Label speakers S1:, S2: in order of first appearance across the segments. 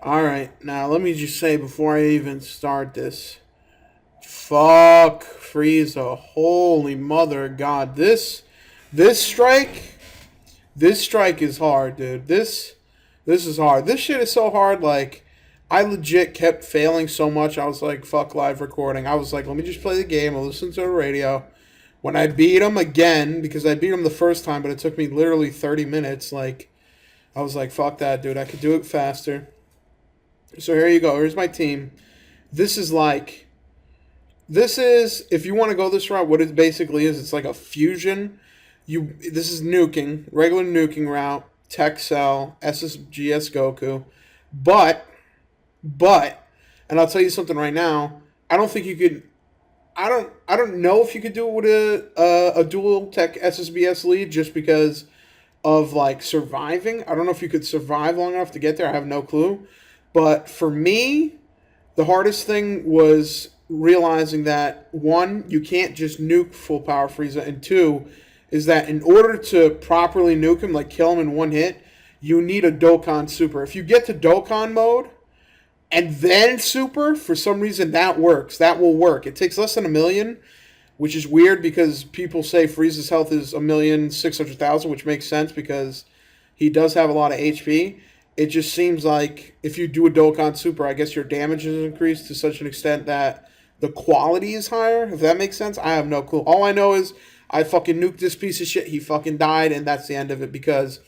S1: Alright, now let me just say before I even start this. Fuck Frieza. Holy mother of God. This strike this strike is hard, dude. This is hard. This shit is so hard, like I legit kept failing so much. I was like, fuck live recording. I was like, let me just play the game. I'll listen to the radio. When I beat him again, because I beat him the first time, but it took me literally 30 minutes, like, I was like, fuck that, dude. I could do it faster. So here you go. Here's my team. This is like, this is, if you want to go this route, what it basically is, it's like a fusion. This is nuking, regular nuking route, Tech Cell, SSGS Goku. But, but, and I'll tell you something right now, I don't think you could, I don't know if you could do it with a dual tech SSBS lead just because of like surviving. I don't know if you could survive long enough to get there. I have no clue. But for me, the hardest thing was realizing that one, you can't just nuke full power Frieza, and two, is that in order to properly nuke him, like kill him in one hit, you need a Dokkan Super. If you get to Dokkan mode and then Super, for some reason that works. That will work. It takes less than 1,000,000, which is weird because people say Frieza's health is 1,600,000, which makes sense because he does have a lot of HP. It just seems like if you do a Dokkan Super, I guess your damage is increased to such an extent that the quality is higher, if that makes sense. I have no clue. All I know is I fucking nuked this piece of shit. He fucking died, and that's the end of it because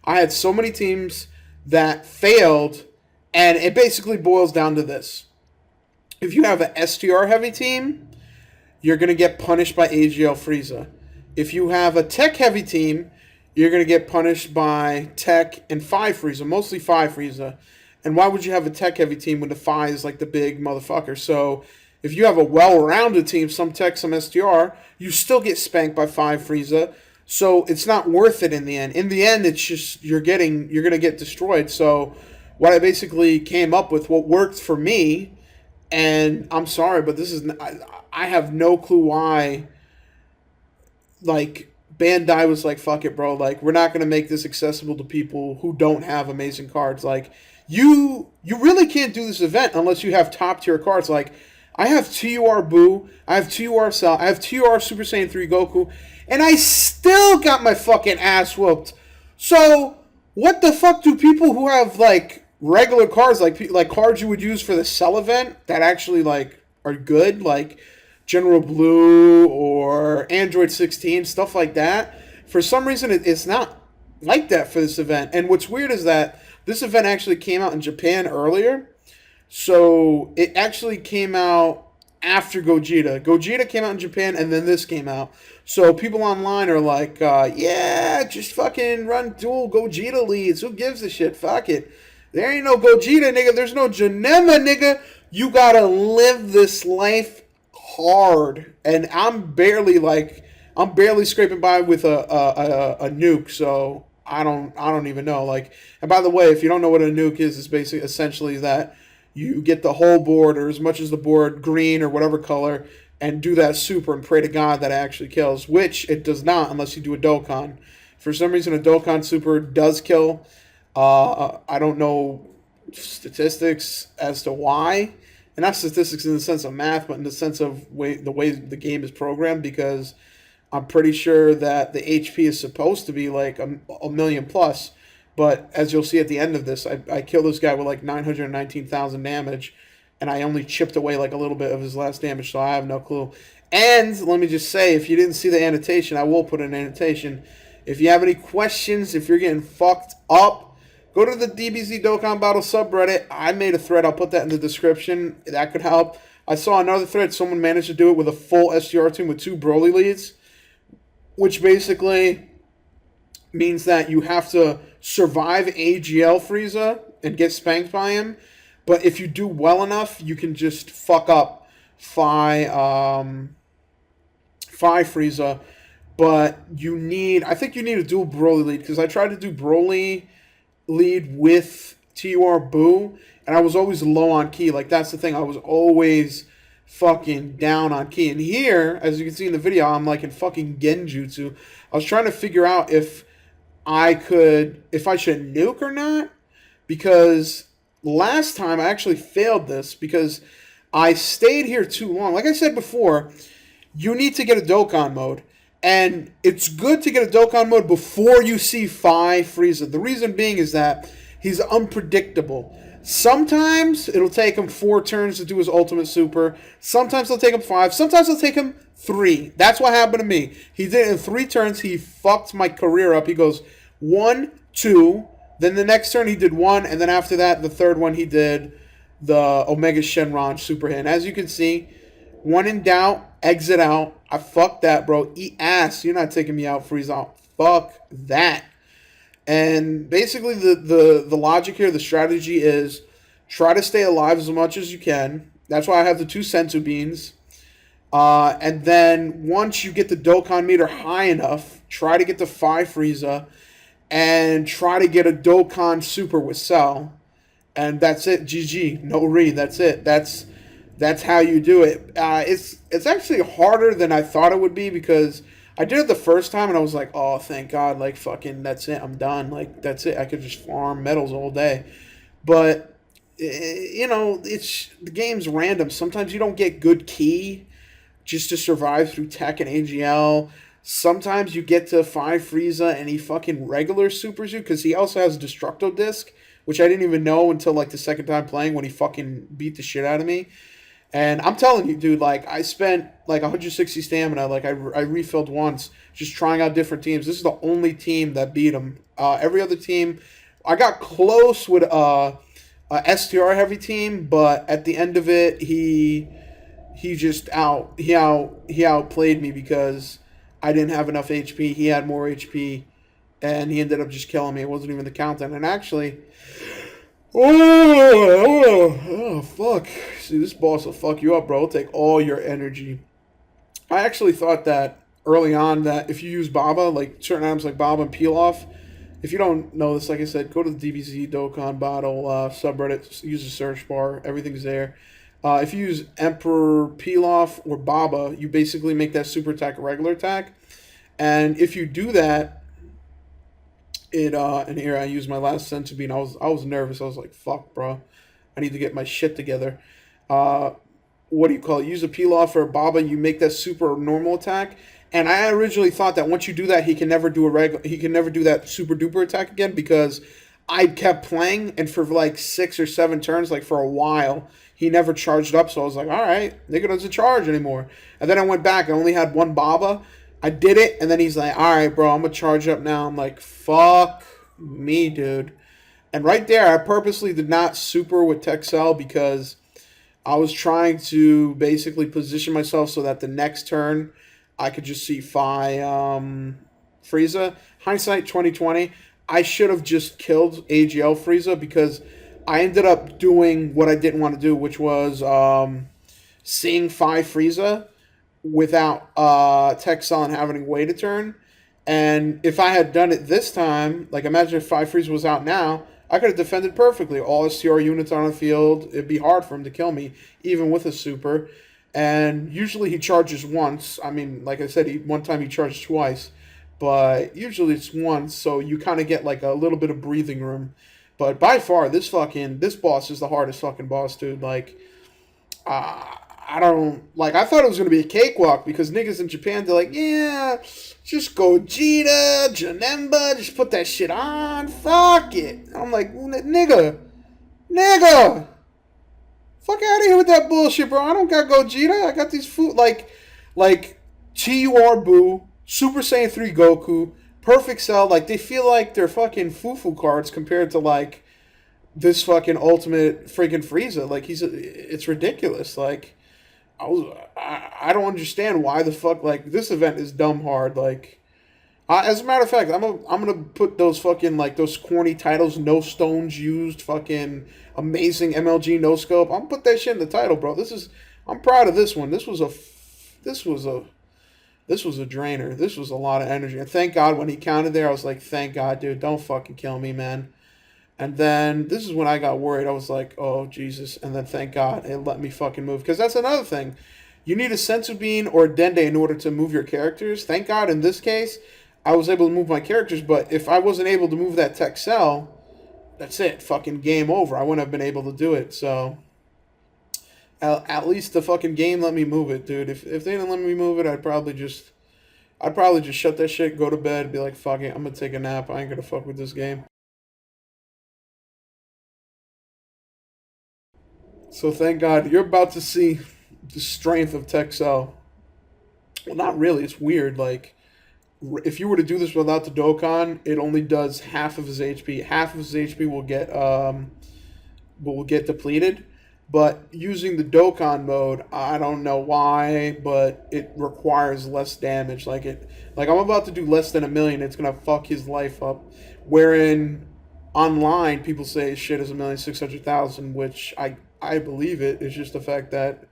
S1: I had so many teams that failed, and it basically boils down to this. If you have an STR heavy team, you're going to get punished by AGL Frieza. If you have a tech heavy team, you're going to get punished by Tech and Phi Frieza, mostly Phi Frieza. And why would you have a Tech heavy team when the Phi is like the big motherfucker? So if you have a well-rounded team, some Tech, some STR, you still get spanked by Phi Frieza. So it's not worth it in the end. In the end, it's just you're going to get destroyed. So what I basically came up with, what worked for me, and I'm sorry, but this is I have no clue why. Like Bandai was like, "Fuck it, bro. Like we're not gonna make this accessible to people who don't have amazing cards. Like you really can't do this event unless you have top tier cards. Like I have TUR Boo, I have TUR Cell, I have TUR Super Saiyan 3 Goku, and I still got my fucking ass whooped. So what the fuck do people who have like regular cards, like cards you would use for the Cell event that actually like are good, like General Blue or Android 16, stuff like that. For some reason, it's not like that for this event. And what's weird is that this event actually came out in Japan earlier. So it actually came out after Gogeta. Gogeta came out in Japan, and then this came out. So people online are like, yeah, just fucking run dual Gogeta leads. Who gives a shit? Fuck it. There ain't no Gogeta, nigga. There's no Janema, nigga. You gotta live this life hard, and I'm barely scraping by with a nuke, so I don't even know. Like, and by the way, if you don't know what a nuke is, it's basically essentially that you get the whole board or as much as the board green or whatever color and do that super and pray to God that it actually kills, which it does not unless you do a Dokkan. For some reason, a Dokkan super does kill. I don't know statistics as to why, and not statistics in the sense of math, but in the sense of the way the game is programmed, because I'm pretty sure that the HP is supposed to be like a million plus, but as you'll see at the end of this, I killed this guy with like 919,000 damage, and I only chipped away like a little bit of his last damage, so I have no clue. And let me just say, if you didn't see the annotation, I will put an annotation. If you have any questions, if you're getting fucked up, go to the DBZ Dokkan Battle subreddit. I made a thread. I'll put that in the description. That could help. I saw another thread. Someone managed to do it with a full STR team with 2 Broly leads, which basically means that you have to survive AGL Frieza and get spanked by him. But if you do well enough, you can just fuck up Phi Frieza. But I think you need a dual Broly lead, because I tried to do Broly lead with TUR Boo, and I was always low on ki. Like, that's the thing. I was always fucking down on ki. And here, as you can see in the video, I'm like in fucking Genjutsu. I was trying to figure out if I should nuke or not, because last time I actually failed this because I stayed here too long. Like I said before, you need to get a Dokkan mode. And it's good to get a Dokkan mode before you see Frieza. The reason being is that he's unpredictable. Sometimes it'll take him 4 turns to do his ultimate super. Sometimes it'll take him 5. Sometimes it'll take him 3. That's what happened to me. He did it in 3 turns. He fucked my career up. He goes 1, 2. Then the next turn he did 1. And then after that, the third one he did the Omega Shenron super hit. And as you can see, when in doubt, exit out. I fucked that, bro. Eat ass. You're not taking me out, Frieza. Fuck that. And basically the logic here, the strategy is try to stay alive as much as you can. That's why I have the 2 senzu beans. And then once you get the Dokkan meter high enough, try to get to 5 Frieza. And try to get a Dokkan super with Cell. And that's it. GG. No re. That's it. That's how you do it. It's actually harder than I thought it would be because I did it the first time and I was like, oh, thank God, like fucking that's it, I'm done. Like that's it, I could just farm medals all day. But you know, the game's random. Sometimes you don't get good key just to survive through tech and AGL. Sometimes you get to 5 Frieza and he fucking regular supers you because he also has Destructo Disc, which I didn't even know until like the second time playing when he fucking beat the shit out of me. And I'm telling you, dude, like, I spent, like, 160 stamina. Like, I refilled once just trying out different teams. This is the only team that beat him. Every other team, I got close with a STR heavy team, but at the end of it, he outplayed me because I didn't have enough HP. He had more HP, and he ended up just killing me. It wasn't even the countdown. And actually... Oh, fuck. See, this boss will fuck you up, bro. It'll take all your energy. I actually thought that early on that if you use Baba, like certain items like Baba and Peel Off, if you don't know this, like I said, go to the DBZ Dokkan Battle subreddit, use the search bar, everything's there. If you use Emperor Peel Off or Baba, you basically make that super attack a regular attack. And if you do that, and here I used my last senzu bean. I was nervous. I was like, fuck, bro. I need to get my shit together. What do you call it? Use a peel off or a Baba. You make that super normal attack. And I originally thought that once you do that, he can never do that super duper attack again because I kept playing and for like 6 or 7 turns, like for a while, he never charged up. So I was like, all right, nigga doesn't charge anymore. And then I went back. I only had 1 Baba. I did it, and then he's like, all right, bro, I'm going to charge up now. I'm like, fuck me, dude. And right there, I purposely did not super with Texel because I was trying to basically position myself so that the next turn I could just see Frieza. Hindsight 2020, I should have just killed AGL Frieza because I ended up doing what I didn't want to do, which was seeing 5 Frieza without Texel and having to wait a turn. And if I had done it this time, like imagine if 5 Frieza was out now, I could have defended perfectly. All STR units on the field, it'd be hard for him to kill me, even with a super. And usually he charges once. I mean, like I said, one time he charged twice. But usually it's once, so you kind of get like a little bit of breathing room. But by far, this boss is the hardest fucking boss, dude. Like, I thought it was going to be a cakewalk because niggas in Japan, they're like, yeah, just Gogeta, Janemba, just put that shit on, fuck it. And I'm like, nigga, fuck out of here with that bullshit, bro. I don't got Gogeta, I got these like TUR Boo, Super Saiyan 3 Goku, Perfect Cell, like, they feel like they're fucking foo-foo cards compared to, like, this fucking ultimate freaking Frieza. Like, it's ridiculous, like... I don't understand why the fuck, like, this event is dumb hard. Like, as a matter of fact, I'm gonna put those fucking, like, those corny titles, no stones used, fucking amazing MLG no scope. I'm gonna put that shit in the title, bro. I'm proud of this one. This was a drainer. This was a lot of energy. And thank God when he counted there, I was like, thank God, dude, don't fucking kill me, man. And then this is when I got worried. I was like, oh, Jesus. And then thank God it let me fucking move. Because that's another thing. You need a Senzu Bean or a Dende in order to move your characters. Thank God in this case, I was able to move my characters. But if I wasn't able to move that Texel, that's it. Fucking game over. I wouldn't have been able to do it. So at least the fucking game let me move it, dude. If they didn't let me move it, I'd probably just shut that shit, go to bed, be like, fuck it, I'm gonna take a nap. I ain't gonna fuck with this game. So thank God you're about to see the strength of Texel. Well, not really. It's weird. Like if you were to do this without the Dokkan, it only does half of his HP. Half of his HP will get depleted. But using the Dokkan mode, I don't know why, but it requires less damage. Like I'm about to do less than 1 million. It's gonna fuck his life up. Wherein online, people say shit is 1,600,000, which I believe it. It's just the fact that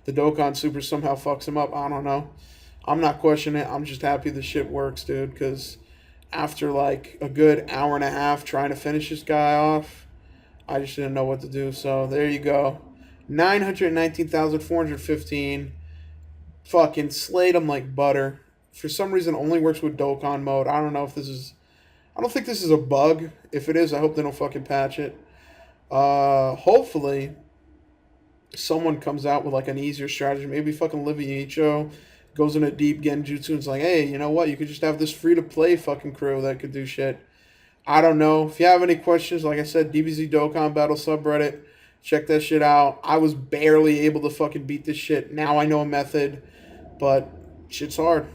S1: the Dokkan Super somehow fucks him up. I don't know. I'm not questioning it. I'm just happy the shit works, dude. Because after like a good hour and a half trying to finish this guy off, I just didn't know what to do. So there you go. 919,415. Fucking slayed him like butter. For some reason, only works with Dokkan mode. I don't know if this is. I don't think this is a bug. If it is, I hope they don't fucking patch it. Hopefully, someone comes out with like an easier strategy. Maybe fucking Liviacho goes in a deep genjutsu and it's like, hey, you know what? You could just have this free to play fucking crew that could do shit. I don't know. If you have any questions, like I said, DBZ Dokkan Battle subreddit, check that shit out. I was barely able to fucking beat this shit. Now I know a method, but shit's hard.